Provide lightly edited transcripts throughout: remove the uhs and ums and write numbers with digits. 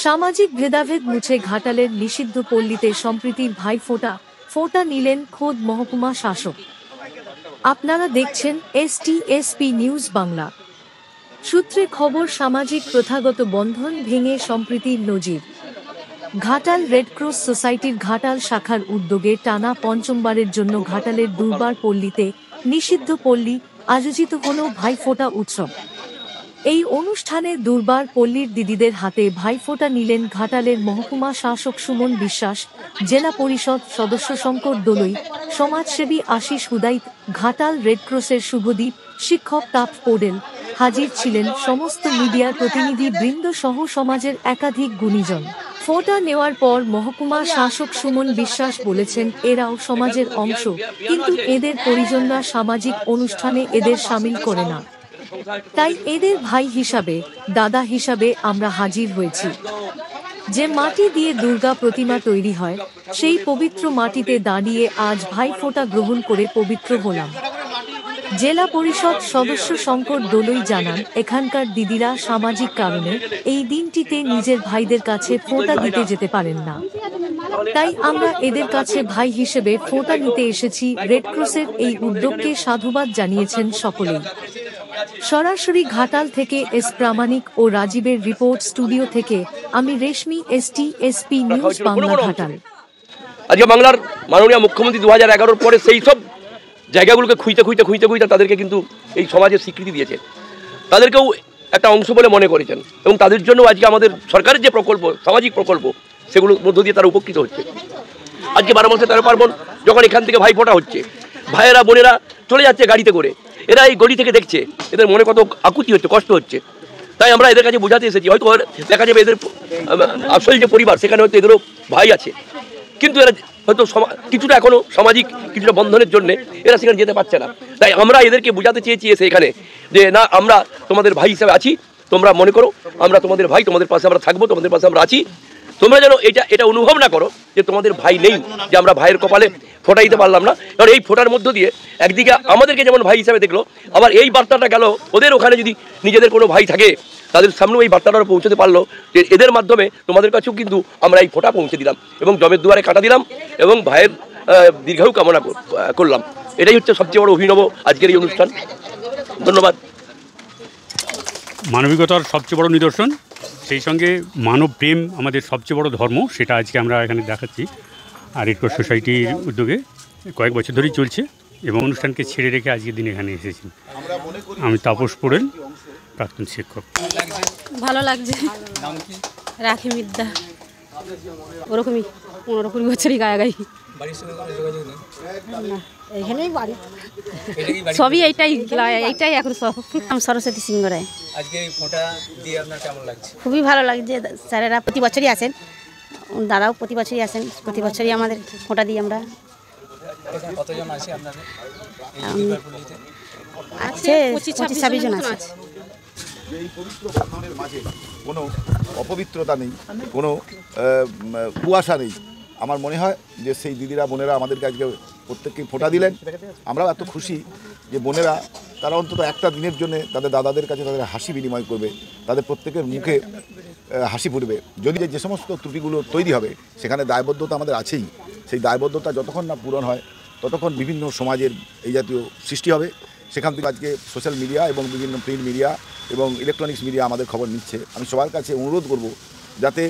সামাজিক ভেদাভেদ মুছে ঘাটালের নিষিদ্ধ পল্লীতে সম্প্রীতির ভাইফোঁটা নিলেন খোদ মহকুমা শাসক। আপনারা দেখছেন STSP নিউজ বাংলা। সূত্রে খবর, সামাজিক প্রথাগত বন্ধন ভেঙে সম্প্রীতির নজির। ঘাটাল রেডক্রস সোসাইটির ঘাটাল শাখার উদ্যোগে টানা পঞ্চমবারের জন্য ঘাটালের দুর্বার পল্লীতে নিষিদ্ধ পল্লী আয়োজিত হল ভাইফোঁটা উৎসব। এই অনুষ্ঠানে দুর্বার পল্লীর দিদিদের হাতে ভাইফোঁটা নিলেন ঘাটালের মহকুমা শাসক সুমন বিশ্বাস, জেলা পরিষদ সদস্য শঙ্কর দোলই, সমাজসেবী আশিস হুদাইত, ঘাটাল রেডক্রসের শুভদীপ, শিক্ষক তাপ পোডেল। হাজির ছিলেন সমস্ত মিডিয়ার প্রতিনিধি বৃন্দ সহ সমাজের একাধিক গুণীজন। ফোঁটা নেওয়ার পর মহকুমা শাসক সুমন বিশ্বাস বলেছেন, এরাও সমাজের অংশ, কিন্তু এদের পরিজনরা সামাজিক অনুষ্ঠানে এদের শামিল করে না। তাই এদের ভাই হিসাবে, দাদা হিসাবে আমরা হাজির হয়েছি। যে মাটি দিয়ে দুর্গা প্রতিমা তৈরি হয়, সেই পবিত্র মাটিতে দাঁড়িয়ে আজ ভাইফোঁটা গ্রহণ করে পবিত্র হলাম। জেলা পরিষদ সদস্য শঙ্কর দোলই জানান, এখানকার দিদিরা সামাজিক কারণে এই দিনটিতে নিজের ভাইদের কাছে ফোঁটা দিতে যেতে পারেন না। তাই আমরা এদের কাছে ভাই হিসেবে ফোঁটা নিতে এসেছি। রেডক্রসের এই উদ্যোগকে সাধুবাদ জানিয়েছেন সকলেই। সরাসরি ঘাটাল থেকে এস প্রামাণিক ও রাজীবের রিপোর্ট। স্টুডিও থেকে আমি রেশমি, STSP নিউজ বাংলা, ঘাটাল। আজকে বাংলার মাননীয় মুখ্যমন্ত্রী 2011 পরে সেই সব জায়গাগুলোকে খুঁজতে তাদেরকে কিন্তু এই সমাজের স্বীকৃতি দিয়েছে, তাদেরকেও একটা অংশ বলে মনে করেছেন, এবং তাদের জন্য আজকে আমাদের সরকারের যে প্রকল্প, সামাজিক প্রকল্প, সেগুলোর মধ্য দিয়ে তারা উপকৃত হচ্ছে। আজকে 12 মাসে 13 পার্বণ যখন এখান থেকে ভাইফোঁটা হচ্ছে, ভাইয়েরা বোনেরা চলে যাচ্ছে গাড়িতে করে, এরা এই গড়ি থেকে দেখছে, এদের মনে কত আকুতি হচ্ছে, কষ্ট হচ্ছে। তাই আমরা এদের কাছে বোঝাতে এসেছি, হয়তো দেখা যাবে এদের আসল যে পরিবার সেখানে হয়তো এদেরও ভাই আছে, কিন্তু এরা হয়তো কিছুটা এখনো সামাজিক কিছুটা বন্ধনের জন্য এরা সেখানে যেতে পারছে না। তাই আমরা এদেরকে বোঝাতে চেয়েছি এসে এখানে যে না, আমরা তোমাদের ভাই হিসাবে আছি, তোমরা মনে করো আমরা তোমাদের ভাই, তোমাদের পাশে আমরা থাকবো, তোমাদের পাশে আমরা আছি। তোমরা যেন এটা অনুভব না করো যে তোমাদের ভাই নেই, যে আমরা ভাইয়ের কপালে ফোঁটা দিতে পারলাম না। কারণ এই ফোঁটার মধ্য দিয়ে একদিকে আমাদেরকে যেমন ভাই হিসাবে দেখলো, আবার এই বার্তাটা গেল ওদের ওখানে, যদি নিজেদের কোনো ভাই থাকে তাদের সামনেও এই বার্তাটা পৌঁছতে পারলো যে এদের মাধ্যমে তোমাদের কাছেও কিন্তু আমরা এই ফোঁটা পৌঁছে দিলাম এবং জমের দুয়ারে কাটা দিলাম এবং ভাইয়ের দীর্ঘায়ু কামনা করলাম। এটাই হচ্ছে সবচেয়ে বড় অভিনব আজকের এই অনুষ্ঠান। ধন্যবাদ। মানবিকতার সবচেয়ে বড় নিদর্শন, সেই সঙ্গে মানব প্রেম আমাদের সবচেয়ে বড় ধর্ম, সেটা আজকে আমরা এখানে দেখাচ্ছি। আর রেডক্রস সোসাইটির উদ্যোগে কয়েক বছর ধরেই চলছে, এবং অনুষ্ঠানকে ছেড়ে রেখে আজকের দিন এখানে এসেছি। আমি তাপস পোড়েল, প্রাক্তন শিক্ষক। ভালো লাগছে। রাখি মিদ্যা, ওরকমই 15-20 বছরই গায়ে এইখানেই বাড়ি, সবই এইটাই এখন সব। আমি সরস্বতী সিংহ রায়। আজকে এই ফোঁটা দিয়ে আপনার কেমন লাগছে? খুবই ভালো লাগছে। স্যারেরা প্রতি বছরই আসেন, দাদাও প্রতি বছরই আসেন, প্রতি বছরই আমাদের ফোঁটা দিই আমরা। কতজন আছে আপনাদের? আছে 25-26 জন আছে। এই পবিত্র বন্ধনের মাঝে কোনো অপবিত্রতা নেই, কোনো কুয়াশা নেই। আমার মনে হয় যে সেই দিদিরা বোনেরা আমাদেরকে আজকে প্রত্যেককেই ফোঁটা দিলেন। আমরাও এত খুশি যে বোনেরা তারা অন্তত একটা দিনের জন্য তাদের দাদাদের কাছে তাদের হাসি বিনিময় করবে, তাদের প্রত্যেকের মুখে হাসি ফুটবে। যদি যে সমস্ত ত্রুটিগুলো তৈরি হবে সেখানে দায়বদ্ধতা আমাদের আছেই, সেই দায়বদ্ধতা যতক্ষণ না পূরণ হয় ততক্ষণ বিভিন্ন সমাজের এই জাতীয় সৃষ্টি হবে। সেখান থেকে আজকে সোশ্যাল মিডিয়া এবং বিভিন্ন প্রিন্ট মিডিয়া এবং ইলেকট্রনিক্স মিডিয়া আমাদের খবর নিচ্ছে। আমি সবার কাছে অনুরোধ করব যাতে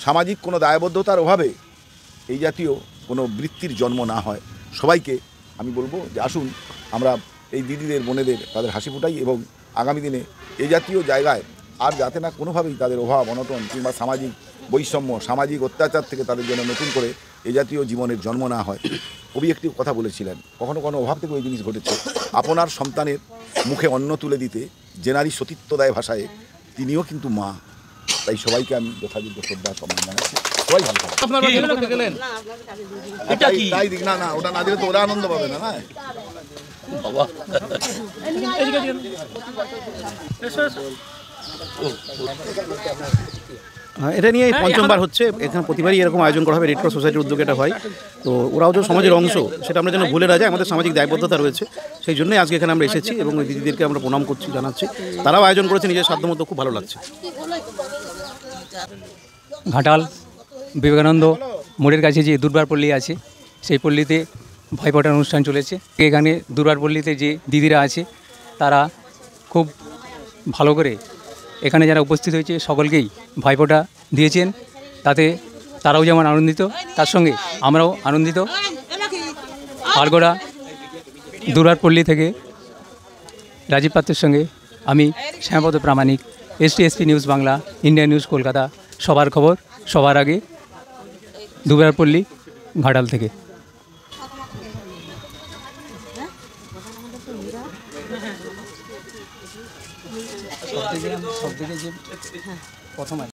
সামাজিক কোনো দায়বদ্ধতার অভাবে এই জাতীয় কোনো বৃত্তির জন্ম না হয়। সবাইকে আমি বলবো যে আসুন আমরা এই দিদিদের বোনেদের তাদের হাসি ফোটাই, এবং আগামী দিনে এই জাতীয় জায়গায় আর যাতে না কোনোভাবেই তাদের অভাব অনটন কিংবা সামাজিক বৈষম্য, সামাজিক অত্যাচার থেকে তাদের জন্য নতুন করে এই জাতীয় জীবনের জন্ম না হয়। কবি একটি কথা বলেছিলেন, কখনো কোনো অভাব থেকে ওই জিনিস ঘটেছে, আপনার সন্তানের মুখে অন্ন তুলে দিতে যে নারী সতীত্ব দেয় ভাষায়, তিনিও কিন্তু মা। তাই সবাইকে আমি যথাযোগ্য শ্রদ্ধা সম্মান জানাচ্ছি। সবাই ভালো থাকবে। তাই দিক না, ওটা না দিলে তো ওরা আনন্দ পাবে না। এটা নিয়ে পঞ্চমবার হচ্ছে, এখানে প্রতিবারই এরকম আয়োজন করা হবে। রেডক্রস সোসাইটির উদ্যোগে এটা হয়, তো ওরাও যে সমাজের অংশ সেটা আমরা যেন ভুলে না যাই, আমাদের সামাজিক দায়বদ্ধতা রয়েছে। সেই জন্যই আজকে এখানে আমরা এসেছি এবং ওই দিদিদেরকে আমরা প্রণাম করছি, জানাচ্ছি। তারাও আয়োজন করেছে নিজের সাধ্যমতো, খুব ভালো লাগছে। ঘাটাল বিবেকানন্দ মোড়ের কাছে যে দুর্বার পল্লী আছে সেই পল্লীতে ভাইফোঁটার অনুষ্ঠান চলেছে। এখানে দুর্বার পল্লীতে যে দিদিরা আছে তারা খুব ভালো করে এখানে যারা উপস্থিত হয়েছে সকলকেই ভাইফোঁটা দিয়েছেন, তাতে তারাও যেমন আনন্দিত তার সঙ্গে আমরাও আনন্দিত। আলগোড়া দুর্বার পল্লী থেকে রাজীব পাত্রের সঙ্গে আমি শ্যামপদ প্রামাণিক, STSP news Bangla, India news Kolkata, সবার খবর সবার আগে, দুর্বার পল্লী ঘাটাল থেকে। সব থেকে যে প্রথম